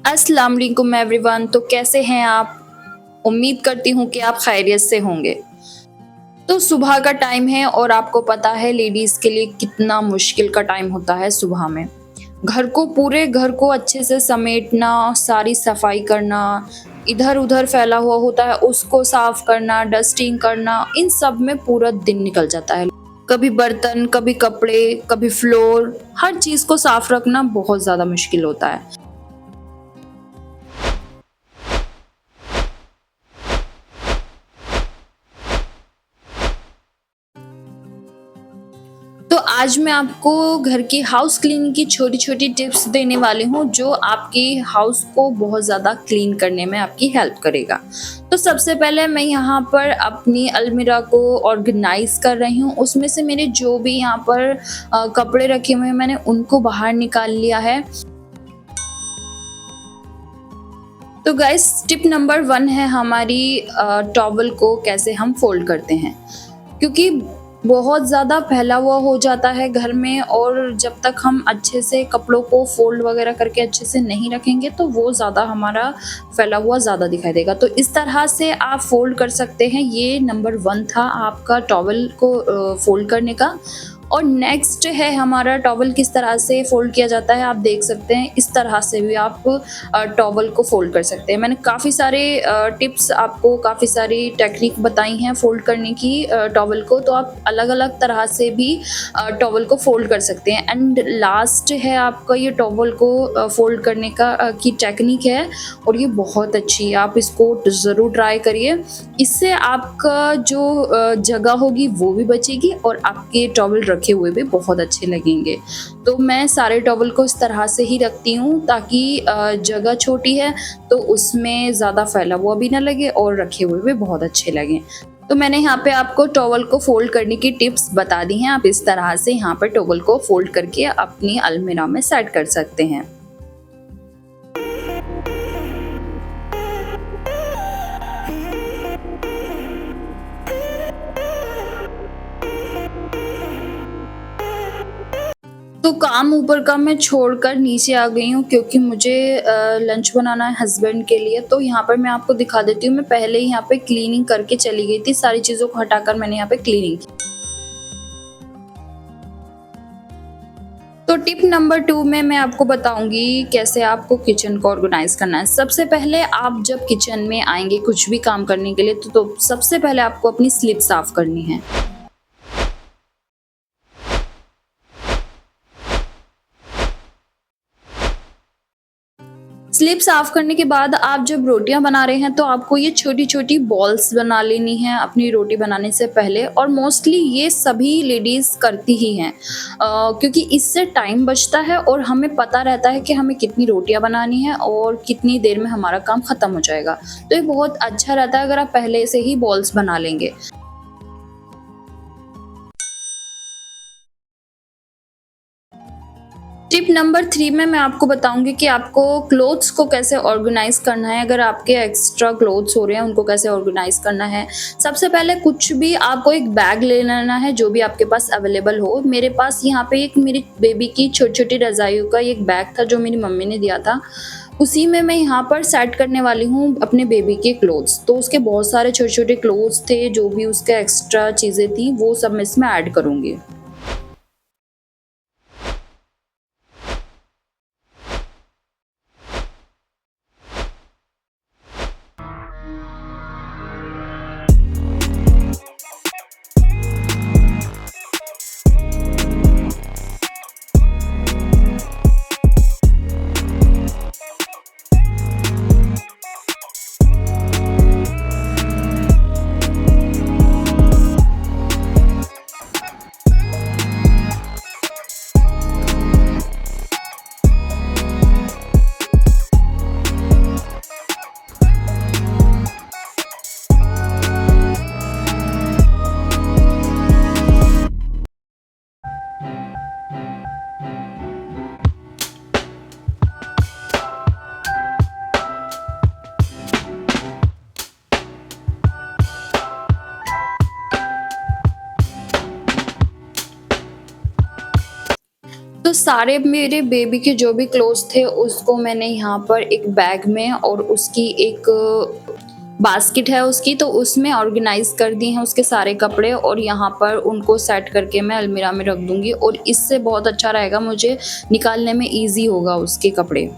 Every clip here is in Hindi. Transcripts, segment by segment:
अस्सलाम वालेकुम एवरीवन। तो कैसे हैं आप? उम्मीद करती हूँ कि आप खैरियत से होंगे। तो सुबह का टाइम है और आपको पता है लेडीज़ के लिए कितना मुश्किल का टाइम होता है सुबह में। पूरे घर को अच्छे से समेटना, सारी सफाई करना, इधर-उधर फैला हुआ होता है उसको साफ करना, डस्टिंग करना, इन सब में पूरा दिन निकल जाता है। कभी बर्तन, कभी कपड़े, कभी फ्लोर, हर चीज़ को साफ रखना बहुत ज़्यादा मुश्किल होता है। तो आज मैं आपको घर की हाउस क्लीनिंग की छोटी-छोटी टिप्स देने वाली हूँ जो आपकी हाउस को बहुत ज़्यादा क्लीन करने में आपकी हेल्प करेगा। तो सबसे पहले मैं यहाँ पर अपनी अलमीरा को ऑर्गेनाइज़ कर रही हूँ। उसमें से मेरे जो भी यहाँ पर कपड़े रखे हुए हैं मैंने उनको बाहर निकाल लिया है। तो गाइस टिप नंबर 1 है हमारी टॉवल को कैसे हम फ़ोल्ड करते हैं। क्योंकि बहुत ज़्यादा फैला हुआ हो जाता है घर में और जब तक हम अच्छे से कपड़ों को फ़ोल्ड वगैरह करके अच्छे से नहीं रखेंगे तो वो ज़्यादा हमारा फैला हुआ ज़्यादा दिखाई देगा। तो इस तरह से आप फ़ोल्ड कर सकते हैं। ये नंबर 1 था आपका टॉवल को फ़ोल्ड करने का। और नेक्स्ट है हमारा टॉवल किस तरह से फ़ोल्ड किया जाता है, आप देख सकते हैं। इस तरह से भी आप टॉवल को फ़ोल्ड कर सकते हैं। मैंने काफ़ी सारे टिप्स आपको काफ़ी सारी टेक्निक बताई हैं फ़ोल्ड करने की टॉवल को, तो आप अलग-अलग तरह से भी टॉवल को फ़ोल्ड कर सकते हैं। एंड लास्ट है आपका ये टॉवल को फ़ोल्ड करने का की टेक्निक है और ये बहुत अच्छी है, आप इसको ज़रूर ट्राई करिए। इससे आपका जो जगह होगी वो भी बचेगी और आपके टॉवल रखे हुए भी बहुत अच्छे लगेंगे। तो मैं सारे टॉवल को इस तरह से ही रखती हूँ ताकि जगह छोटी है तो उसमें ज़्यादा फैला हुआ भी ना लगे और रखे हुए भी बहुत अच्छे लगें। तो मैंने यहाँ पे आपको टॉवल को फ़ोल्ड करने की टिप्स बता दी हैं। आप इस तरह से यहाँ पर टॉवल को फ़ोल्ड करके अपनी अलमीरा में सेट कर सकते हैं। तो काम ऊपर का मैं छोड़कर नीचे आ गई हूँ क्योंकि मुझे लंच बनाना है हस्बैंड के लिए। तो यहाँ पर मैं आपको दिखा देती हूँ, मैं पहले ही यहाँ पे क्लीनिंग करके चली गई थी, सारी चीज़ों को हटाकर मैंने यहाँ पे क्लीनिंग की। तो टिप नंबर 2 में मैं आपको बताऊँगी कैसे आपको किचन को ऑर्गेनाइज़ करना है। सबसे पहले आप जब किचन में आएँगे कुछ भी काम करने के लिए तो सबसे पहले आपको अपनी स्लिप साफ़ करनी है। स्लिप साफ करने के बाद आप जब रोटियां बना रहे हैं तो आपको ये छोटी-छोटी बॉल्स बना लेनी है अपनी रोटी बनाने से पहले, और मोस्टली ये सभी लेडीज़ करती ही हैं क्योंकि इससे टाइम बचता है और हमें पता रहता है कि हमें कितनी रोटियां बनानी है और कितनी देर में हमारा काम ख़त्म हो जाएगा। तो ये बहुत अच्छा रहता है अगर आप पहले से ही बॉल्स बना लेंगे। टिप नंबर 3 में मैं आपको बताऊँगी कि आपको क्लोथ्स को कैसे ऑर्गेनाइज़ करना है। अगर आपके एक्स्ट्रा क्लोथ्स हो रहे हैं उनको कैसे ऑर्गेनाइज़ करना है। सबसे पहले कुछ भी आपको एक बैग ले लेना है जो भी आपके पास अवेलेबल हो। मेरे पास यहाँ पे एक मेरी बेबी की छोटी-छोटी रज़ाइयों का एक बैग था जो मेरी मम्मी ने दिया था। उसी में मैं यहाँ पर सेट करने वाली हूँ अपने बेबी के क्लोथ्स। तो उसके बहुत सारे छोटे-छोटे क्लोथ्स थे, जो भी उसके एक्स्ट्रा चीज़ें थी वो सब मैं इसमें ऐड करूँगी। तो सारे मेरे बेबी के जो भी क्लोथ्स थे उसको मैंने यहाँ पर एक बैग में और उसकी एक बास्केट है उसकी, तो उसमें ऑर्गेनाइज़ कर दिए हैं उसके सारे कपड़े और यहाँ पर उनको सेट करके मैं अलमीरा में रख दूँगी और इससे बहुत अच्छा रहेगा, मुझे निकालने में ईज़ी होगा उसके कपड़े।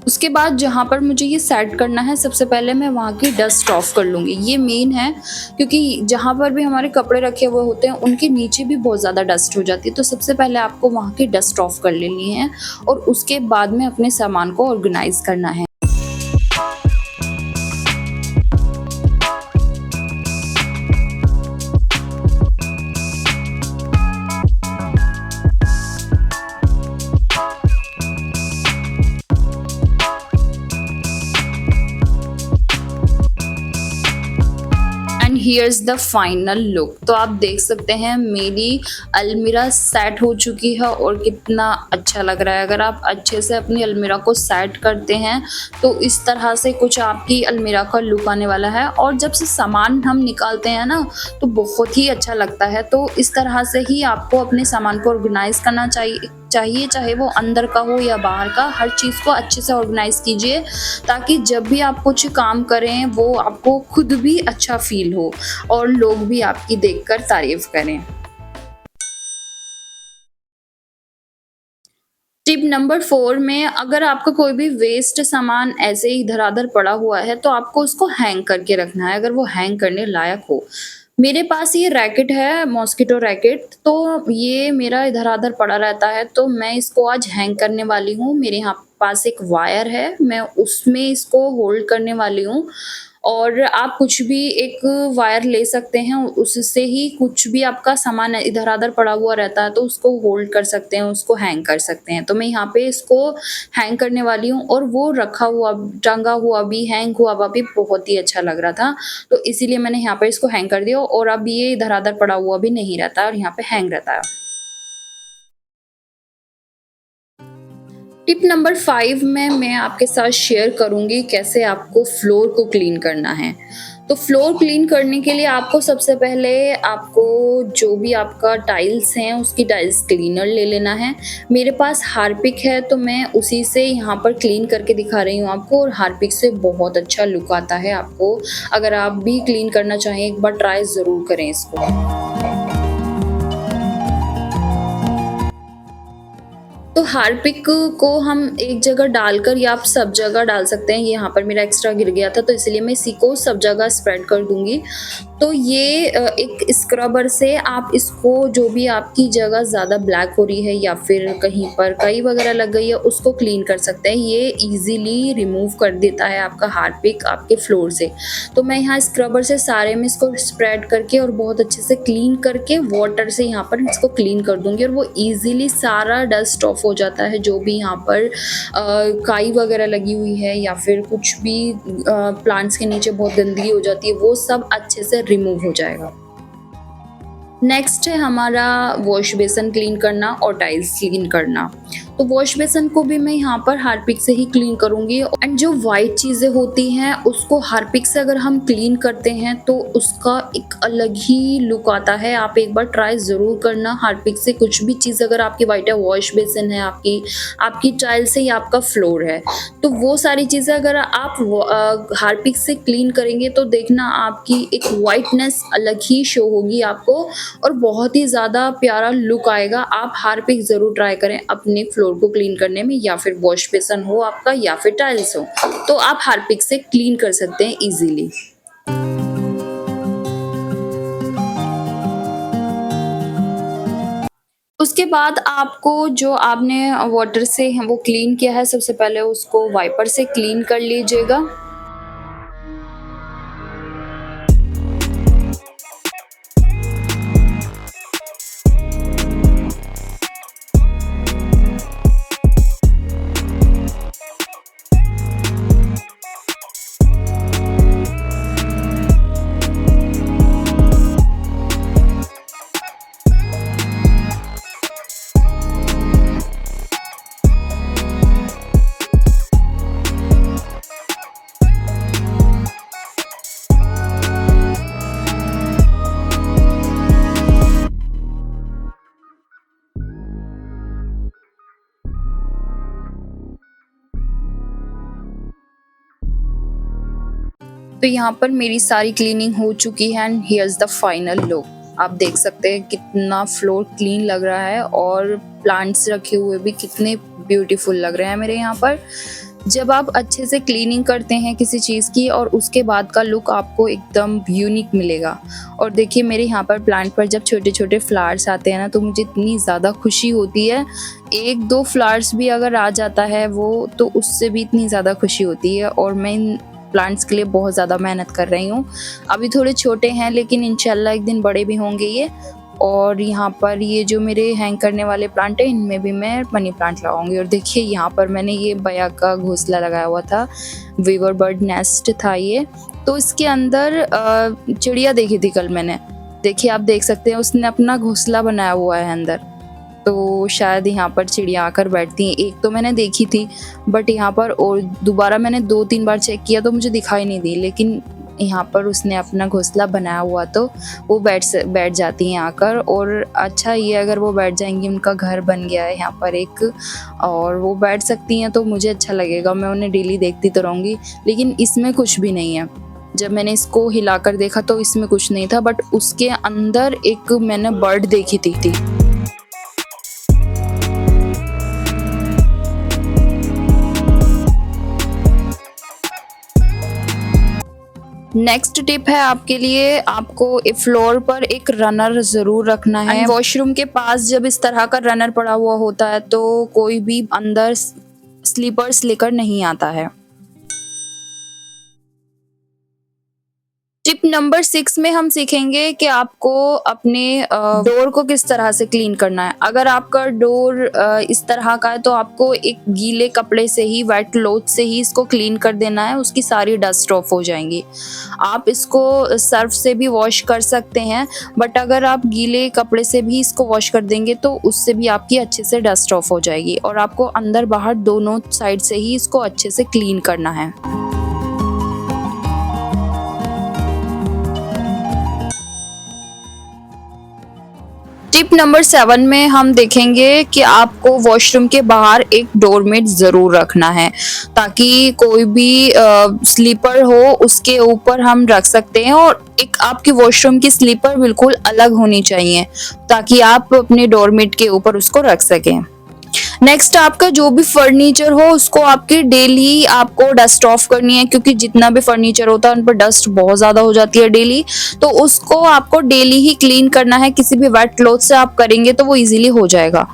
उसके बाद जहाँ पर मुझे ये सेट करना है, सबसे पहले मैं वहाँ की डस्ट ऑफ कर लूँगी। ये मेन है क्योंकि जहाँ पर भी हमारे कपड़े रखे हुए होते हैं उनके नीचे भी बहुत ज़्यादा डस्ट हो जाती है। तो सबसे पहले आपको वहाँ की डस्ट ऑफ कर लेनी है और उसके बाद में अपने सामान को ऑर्गेनाइज़ करना है। And here's the final look. तो आप देख सकते हैं मेरी अलमीरा सेट हो चुकी है और कितना अच्छा लग रहा है। अगर आप अच्छे से अपनी अलमीरा को सेट करते हैं तो इस तरह से कुछ आपकी अलमीरा का लुक आने वाला है और जब से सामान हम निकालते हैं ना तो बहुत ही अच्छा लगता है। तो इस तरह से ही आपको अपने सामान को ऑर्गेनाइज करना चाहिए, चाहे वो अंदर का हो या बाहर का, हर चीज़ को अच्छे से ऑर्गेनाइज कीजिए ताकि जब भी आप कुछ काम करें वो आपको खुद भी अच्छा फील हो और लोग भी आपकी देखकर तारीफ करें। टिप नंबर 4 में अगर आपका कोई भी वेस्ट सामान ऐसे ही इधर-उधर पड़ा हुआ है तो आपको उसको हैंग करके रखना है, अगर वो हैंग करने लायक हो। मेरे पास ये रैकेट है, मॉस्किटो रैकेट, तो ये मेरा इधर-उधर पड़ा रहता है तो मैं इसको आज हैंग करने वाली हूँ। मेरे यहाँ पास एक वायर है, मैं उसमें इसको होल्ड करने वाली हूँ और आप कुछ भी एक वायर ले सकते हैं, उससे ही कुछ भी आपका सामान इधर-उधर पड़ा हुआ रहता है तो उसको होल्ड कर सकते हैं, उसको हैंग कर सकते हैं। तो मैं यहाँ पे इसको हैंग करने वाली हूँ और वो रखा हुआ, टंगा हुआ भी, हैंग हुआ भी बहुत ही अच्छा लग रहा था, तो इसीलिए मैंने यहाँ पे इसको हैंग कर दिया और अब ये इधर-उधर पड़ा हुआ भी नहीं रहता है और यहाँ पे हैंग रहता है। टिप नंबर 5 में मैं आपके साथ शेयर करूँगी कैसे आपको फ्लोर को क्लीन करना है। तो फ्लोर क्लीन करने के लिए आपको सबसे पहले आपको जो भी आपका टाइल्स हैं उसकी टाइल्स क्लीनर ले लेना है। मेरे पास हार्पिक है तो मैं उसी से यहाँ पर क्लीन करके दिखा रही हूँ आपको और हार्पिक से बहुत अच्छा लुक आता है आपको। अगर आप भी क्लीन करना चाहें एक बार ट्राई ज़रूर करें इसको। तो हार्पिक को हम एक जगह डालकर या आप सब जगह डाल सकते हैं। ये यहाँ पर मेरा एक्स्ट्रा गिर गया था तो इसलिए मैं इसी को सब जगह स्प्रेड कर दूँगी। तो ये एक स्क्रबर से आप इसको, जो भी आपकी जगह ज़्यादा ब्लैक हो रही है या फिर कहीं पर काई वगैरह लग गई है, उसको क्लीन कर सकते हैं। ये ईज़िली रिमूव कर देता है आपका हार्पिक आपके फ्लोर से। तो मैं यहाँ स्क्रबर से सारे में इसको स्प्रेड करके और बहुत अच्छे से क्लीन करके वाटर से यहाँ पर इसको क्लीन कर दूँगी और वो ईज़िली सारा डस्ट ऑफ हो जाता है। जो भी यहाँ पर काई वगैरह लगी हुई है या फिर कुछ भी प्लांट्स के नीचे बहुत गंदगी हो जाती है, वो सब अच्छे से रिमूव हो जाएगा। नेक्स्ट है हमारा वॉश बेसन क्लीन करना और टाइल्स क्लीन करना। तो वॉश बेसन को भी मैं यहाँ पर हार्पिक से ही क्लीन करूँगी एंड जो वाइट चीज़ें होती हैं उसको हार्पिक से अगर हम क्लीन करते हैं तो उसका एक अलग ही लुक आता है। आप एक बार ट्राई ज़रूर करना हार्पिक से। कुछ भी चीज़ अगर आपकी वाइट है, वॉश बेसन है आपकी टाइल्स है या आपका फ्लोर है, तो वो सारी चीज़ें अगर आप हार्पिक से क्लीन करेंगे तो देखना आपकी एक वाइटनेस अलग ही शो होगी आपको और बहुत ही ज़्यादा प्यारा लुक आएगा। आप हार्पिक ज़रूर ट्राई करें अपने फ्लोर को क्लीन करने में, या फिर वॉश बेसन हो आपका या फिर टाइल्स हो, तो आप हार्पिक से क्लीन कर सकते हैं इजीली। उसके बाद आपको जो आपने वाटर से वो क्लीन किया है, सबसे पहले उसको वाइपर से क्लीन कर लीजिएगा। तो यहाँ पर मेरी सारी क्लीनिंग हो चुकी है and here's the final look. आप देख सकते हैं कितना फ्लोर क्लीन लग रहा है और प्लांट्स रखे हुए भी कितने ब्यूटीफुल लग रहे हैं मेरे यहाँ पर। जब आप अच्छे से क्लीनिंग करते हैं किसी चीज़ की और उसके बाद का लुक आपको एकदम यूनिक मिलेगा। और देखिए मेरे यहाँ पर प्लांट पर जब छोटे छोटे फ्लावर्स आते हैं ना तो मुझे इतनी ज़्यादा खुशी होती है। एक दो फ्लावर्स भी अगर आ जाता है वो तो उससे भी इतनी ज़्यादा खुशी होती है। और मैं इन प्लांट्स के लिए बहुत ज़्यादा मेहनत कर रही हूँ। अभी थोड़े छोटे हैं लेकिन इंशाल्लाह एक दिन बड़े भी होंगे ये। और यहाँ पर ये जो मेरे हैंग करने वाले प्लांट है इनमें भी मैं मनी प्लांट लगाऊंगी। और देखिए यहाँ पर मैंने ये बया का घोंसला लगाया हुआ था, वीवर बर्ड नेस्ट था ये। तो इसके अंदर चिड़िया देखी थी कल मैंने, देखिए आप देख सकते हैं उसने अपना घोंसला बनाया हुआ है अंदर। तो शायद यहाँ पर चिड़िया आकर बैठती हैं। एक तो मैंने देखी थी बट यहाँ पर और दोबारा मैंने 2-3 बार चेक किया तो मुझे दिखाई नहीं दी। लेकिन यहाँ पर उसने अपना घोंसला बनाया हुआ तो वो बैठ जाती हैं आकर। और अच्छा ये अगर वो बैठ जाएंगी, उनका घर बन गया है यहाँ पर एक, और वो बैठ सकती हैं तो मुझे अच्छा लगेगा। मैं उन्हें डेली देखती तो रहूँगी। लेकिन इसमें कुछ भी नहीं है। जब मैंने इसको हिलाकर देखा तो इसमें कुछ नहीं था बट उसके अंदर एक मैंने बर्ड देखी थी। नेक्स्ट टिप है आपके लिए, आपको फ्लोर पर एक रनर ज़रूर रखना है। वॉशरूम के पास जब इस तरह का रनर पड़ा हुआ होता है तो कोई भी अंदर स्लीपर्स लेकर नहीं आता है। टिप नंबर 6 में हम सीखेंगे कि आपको अपने डोर को किस तरह से क्लीन करना है। अगर आपका डोर इस तरह का है तो आपको एक गीले कपड़े से ही, वेट क्लॉथ से ही इसको क्लीन कर देना है, उसकी सारी डस्ट ऑफ हो जाएंगी। आप इसको सर्फ से भी वॉश कर सकते हैं बट अगर आप गीले कपड़े से भी इसको वॉश कर देंगे तो उससे भी आपकी अच्छे से डस्ट ऑफ हो जाएगी। और आपको अंदर बाहर दोनों साइड से ही इसको अच्छे से क्लीन करना है। टिप नंबर 7 में हम देखेंगे कि आपको वॉशरूम के बाहर एक डोरमेट ज़रूर रखना है ताकि कोई भी स्लीपर हो उसके ऊपर हम रख सकते हैं। और एक आपकी वॉशरूम की स्लीपर बिल्कुल अलग होनी चाहिए ताकि आप अपने डोरमेट के ऊपर उसको रख सकें। नेक्स्ट आपका जो भी फर्नीचर हो उसको आपकी डेली आपको डस्ट ऑफ करनी है, क्योंकि जितना भी फर्नीचर होता है उन पर डस्ट बहुत ज़्यादा हो जाती है डेली। तो उसको आपको डेली ही क्लीन करना है। किसी भी वेट क्लॉथ से आप करेंगे तो वो इजीली हो जाएगा।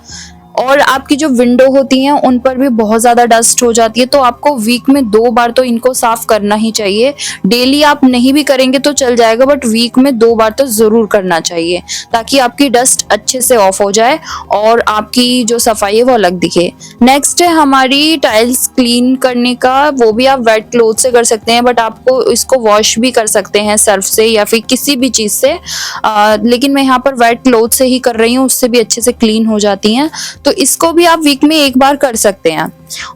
और आपकी जो विंडो होती हैं उन पर भी बहुत ज़्यादा डस्ट हो जाती है तो आपको वीक में 2 बार तो इनको साफ़ करना ही चाहिए। डेली आप नहीं भी करेंगे तो चल जाएगा बट वीक में 2 बार तो ज़रूर करना चाहिए ताकि आपकी डस्ट अच्छे से ऑफ हो जाए और आपकी जो सफाई है वो अलग दिखे। नेक्स्ट है हमारी टाइल्स क्लीन करने का, वो भी आप वेट क्लॉथ से कर सकते हैं बट आपको इसको वॉश भी कर सकते हैं सर्फ से या फिर किसी भी चीज़ से। लेकिन मैं यहाँ पर वेट क्लॉथ से ही कर रही हूँ, उससे भी अच्छे से क्लीन हो जाती हैं। तो इसको भी आप वीक में 1 बार कर सकते हैं।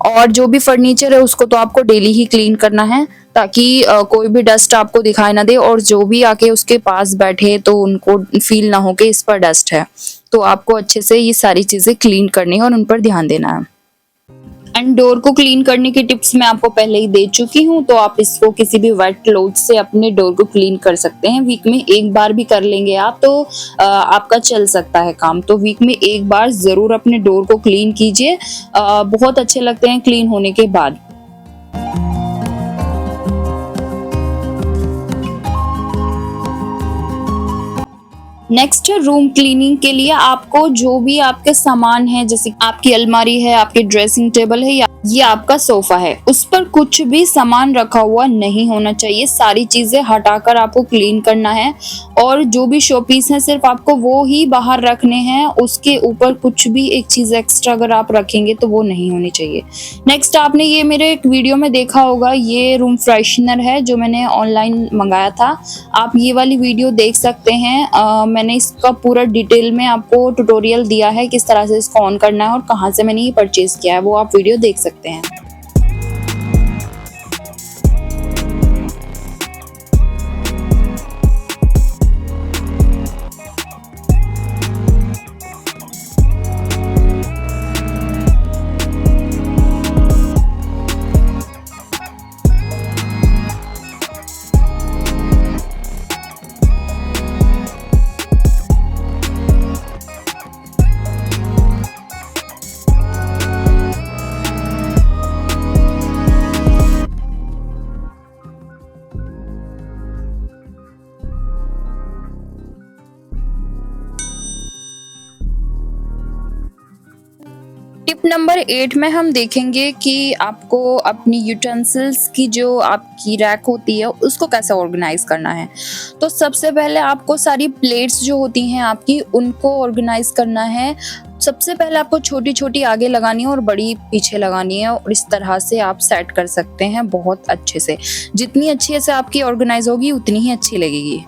और जो भी फर्नीचर है उसको तो आपको डेली ही क्लीन करना है ताकि कोई भी डस्ट आपको दिखाई ना दे और जो भी आके उसके पास बैठे तो उनको फील ना हो कि इस पर डस्ट है। तो आपको अच्छे से ये सारी चीज़ें क्लीन करनी है और उन पर ध्यान देना है। एंड डोर को क्लीन करने की टिप्स मैं आपको पहले ही दे चुकी हूँ, तो आप इसको किसी भी वेट क्लॉथ से अपने डोर को क्लीन कर सकते हैं। वीक में 1 बार भी कर लेंगे आप तो आपका चल सकता है काम। तो वीक में 1 बार ज़रूर अपने डोर को क्लीन कीजिए, बहुत अच्छे लगते हैं क्लीन होने के बाद। नेक्स्ट है रूम क्लीनिंग के लिए आपको जो भी आपके सामान है, जैसे आपकी अलमारी है, आपकी ड्रेसिंग टेबल है या ये आपका सोफा है, उस पर कुछ भी सामान रखा हुआ नहीं होना चाहिए। सारी चीजें हटाकर आपको क्लीन करना है और जो भी शो पीस है सिर्फ आपको वो ही बाहर रखने हैं। उसके ऊपर कुछ भी एक चीज एक्स्ट्रा अगर आप रखेंगे तो वो नहीं होनी चाहिए। नेक्स्ट आपने ये मेरे एक वीडियो में देखा होगा, ये रूम फ्रेशनर है जो मैंने ऑनलाइन मंगाया था। आप ये वाली वीडियो देख सकते हैं। मैंने इसका पूरा डिटेल में आपको ट्यूटोरियल दिया है किस तरह से इसको ऑन करना है और कहाँ से मैंने ये परचेज किया है, वो आप वीडियो देख सकते हैं। टिप नंबर 8 में हम देखेंगे कि आपको अपनी यूटेंसिल्स की जो आपकी रैक होती है उसको कैसे ऑर्गेनाइज करना है। तो सबसे पहले आपको सारी प्लेट्स जो होती हैं आपकी उनको ऑर्गेनाइज करना है। सबसे पहले आपको छोटी-छोटी आगे लगानी है और बड़ी पीछे लगानी है और इस तरह से आप सेट कर सकते हैं बहुत अच्छे से। जितनी अच्छे से आपकी ऑर्गेनाइज होगी उतनी ही अच्छी लगेगी।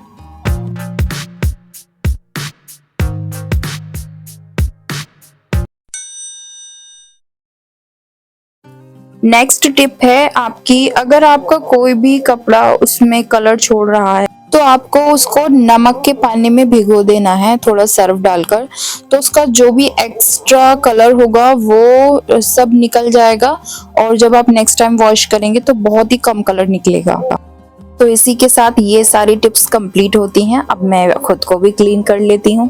नेक्स्ट टिप है आपकी, अगर आपका कोई भी कपड़ा उसमें कलर छोड़ रहा है तो आपको उसको नमक के पानी में भिगो देना है थोड़ा सर्फ डालकर। तो उसका जो भी एक्स्ट्रा कलर होगा वो सब निकल जाएगा और जब आप नेक्स्ट टाइम वॉश करेंगे तो बहुत ही कम कलर निकलेगा। तो इसी के साथ ये सारी टिप्स कंप्लीट होती हैं। अब मैं खुद को भी क्लीन कर लेती हूँ।